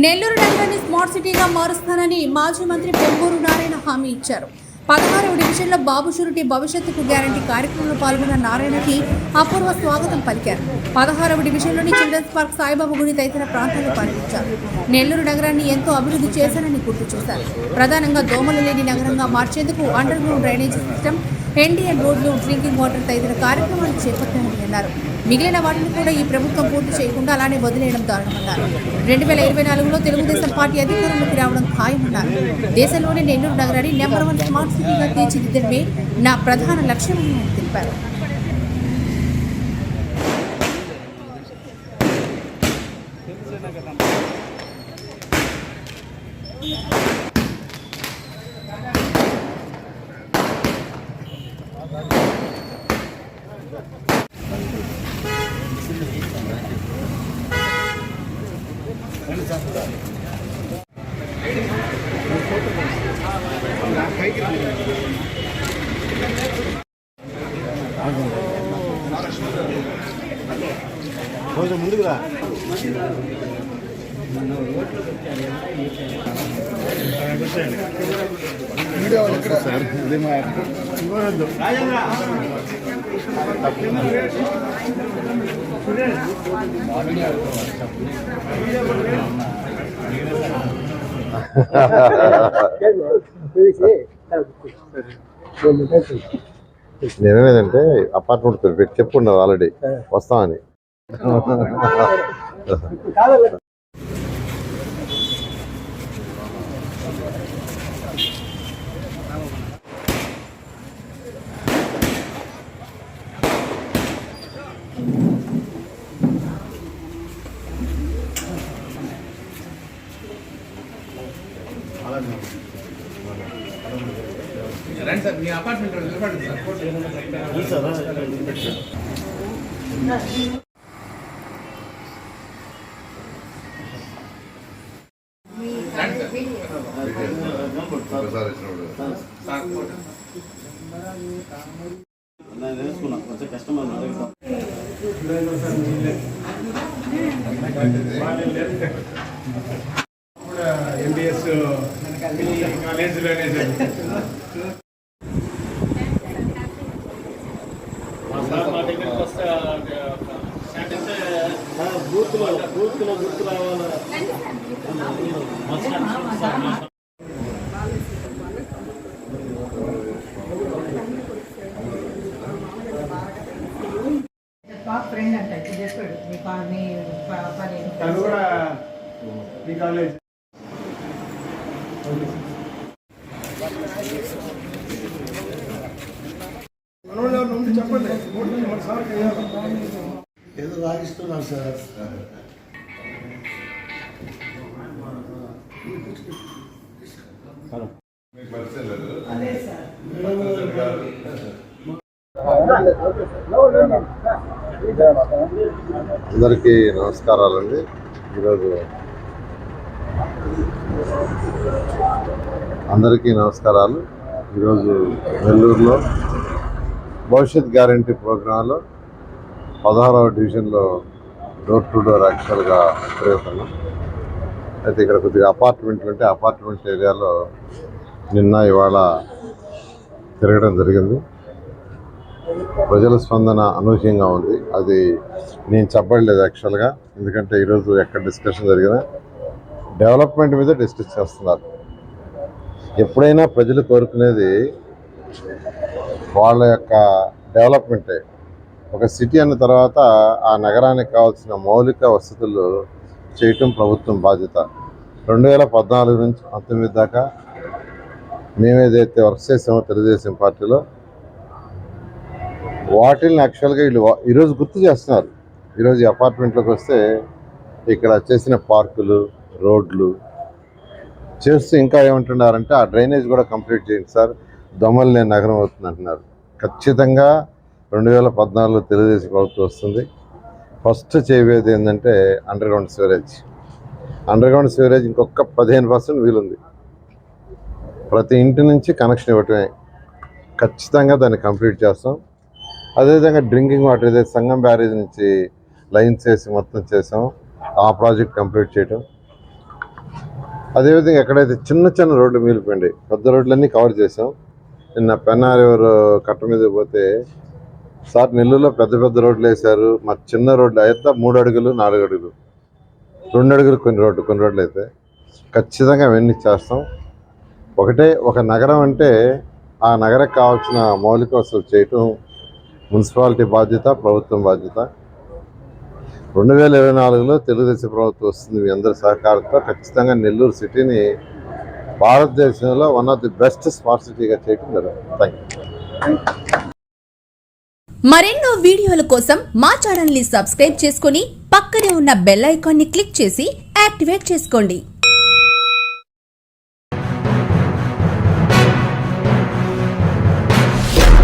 నెల్లూరు నగరాన్ని స్మార్ట్ సిటీగా మారుస్తానని మాజీ మంత్రి పొంగూరు నారాయణ హామీ ఇచ్చారు. 16వ డివిజన్లో బాబు షూరిటీ భవిష్యత్తుకు గ్యారంటీ కార్యక్రమంలో పాల్గొన్న నారాయణకి అపూర్వ స్వాగతం పలికారు. 16వ డివిజన్లోని చిల్డ్రన్స్ పార్క్, సాయిబాబా గుడి తదితర ప్రాంతాల్లో పర్యటించారు. నెల్లూరు నగరాన్ని ఎంతో అభివృద్ధి చేశారని గుర్తు చేశారు. ప్రధానంగా దోమలు లేని నగరంగా మార్చేందుకు అండర్ గ్రౌండ్ డ్రైనేజీ సిస్టమ్, ఎన్డీఎన్ రోడ్లు, డ్రింకింగ్ వాటర్ తదితర కార్యక్రమాలు చేపట్టారని అన్నారు. మిగిలిన వాటిని కూడా ఈ ప్రభుత్వం పూర్తి చేయకుండా అలానే వదిలేయడం దారుణమన్నారు. 2024లో తెలుగుదేశం పార్టీ అధికారంలోకి రావడం ఖాయమన్నారు. దేశంలోని నెల్లూరు నగరాన్ని నెంబర్ 1 స్మార్ట్ సిటీగా తీర్చిదిద్దడమే నా ప్రధాన లక్ష్యమని ఆయన తెలిపారు. కొంచెం ముందుకు రా. సార్ ఇది మా నేనేదంటే అపార్ట్మెంట్ పెట్టి చెప్పుకున్నారు ఆల్రెడీ వస్తామని. సార్ మీ అపార్ట్మెంట్ నిలబడండి సార్. కొంచెం కష్టం ఎంబీఎస్ కాలేజీలోనే బూత్లో గుర్తు రావాలా. ఫ్రెండ్ అంటే చెప్పాడు మీ పని కూడా మీ కాలేజ్ చెప్పండి. ఏదో రాగిస్తున్నారు సార్. అదే సార్. అందరికీ నమస్కారాలండి. ఈరోజు అందరికీ నమస్కారాలు. ఈరోజు నెల్లూరులో భవిష్యత్ గ్యారంటీ ప్రోగ్రాంలో 16వ డివిజన్లో డోర్ టు డోర్ యాక్చువల్గా తిరుగుతున్నాం. అయితే ఇక్కడ కొద్దిగా అపార్ట్మెంట్లు ఉంటే అపార్ట్మెంట్ ఏరియాలో నిన్న ఇవాళ తిరగడం జరిగింది. ప్రజల స్పందన అనూహ్యంగా ఉంది. అది నేను చెప్పలేదు యాక్చువల్గా, ఎందుకంటే ఈరోజు ఎక్కడ డిస్కషన్ జరిగినా డెవలప్మెంట్ మీద డిస్కస్ చేస్తున్నారు. ఎప్పుడైనా ప్రజలు కోరుకునేది వాళ్ళ యొక్క డెవలప్మెంటే. ఒక సిటీ అన్న తర్వాత ఆ నగరానికి కావాల్సిన మౌలిక వసతులు చేయటం ప్రభుత్వం బాధ్యత. 2014 నుంచి 19 దాకా మేమేదైతే వర్క్ చేసామో తెలుగుదేశం పార్టీలో వాటిని యాక్చువల్గా వీళ్ళు ఈరోజు గుర్తు చేస్తున్నారు. ఈరోజు ఈ అపార్ట్మెంట్లోకి వస్తే ఇక్కడ చేసిన పార్కులు, రోడ్లు చేస్తూ ఇంకా ఏమంటున్నారంటే ఆ డ్రైనేజ్ కూడా కంప్లీట్ చేయండి సార్, దొమ్మలు లేని నగరం అవుతుంది అంటున్నారు. ఖచ్చితంగా 2014లో తెలుగుదేశం ప్రభుత్వం వస్తుంది. ఫస్ట్ చేయబోయేది ఏంటంటే అండర్ గ్రౌండ్ సివరేజ్ ఇంకొక 15% వీలుంది. ప్రతి ఇంటి నుంచి కనెక్షన్ ఇవ్వటమే. ఖచ్చితంగా దాన్ని కంప్లీట్ చేస్తాం. అదేవిధంగా డ్రింకింగ్ వాటర్ ఏదైతే సంగం బ్యారేజ్ నుంచి లైన్స్ వేసి మొత్తం చేసాం, ఆ ప్రాజెక్ట్ కంప్లీట్ చేయటం. అదేవిధంగా ఎక్కడైతే చిన్న చిన్న రోడ్లు మిగిలిపోయింది పెద్ద రోడ్లన్నీ కవర్ చేసాం. నిన్న పెన్నా రివర్ కట్ట మీద పోతే సార్ నెల్లూరులో పెద్ద పెద్ద రోడ్లు వేశారు, మాకు చిన్న రోడ్లు అయితే 3 అడుగులు 4 అడుగులు 2 అడుగులు కొన్ని రోడ్లు అయితే ఖచ్చితంగా అవన్నీ చేస్తాం. ఒక నగరం అంటే ఆ నగరకు కావాల్సిన మౌలిక వసతులు చేయటం మున్సిపాలిటీ బాధ్యత, ప్రభుత్వం బాధ్యత. 2024లో తెలుగుదేశం ప్రభుత్వం వస్తుంది. మీ అందరి సహకారంతో ఖచ్చితంగా నెల్లూరు సిటీని భారతదేశంలో one of the best smart సిటీగా చేయడం జరుగుతుంది. Thank you. మరెన్నో వీడియోల కోసం మా ఛానల్ ని సబ్స్క్రైబ్ చేసుకుని పక్కనే ఉన్న బెల్ ఐకాన్ ని క్లిక్ చేసి యాక్టివేట్ చేసుకోండి.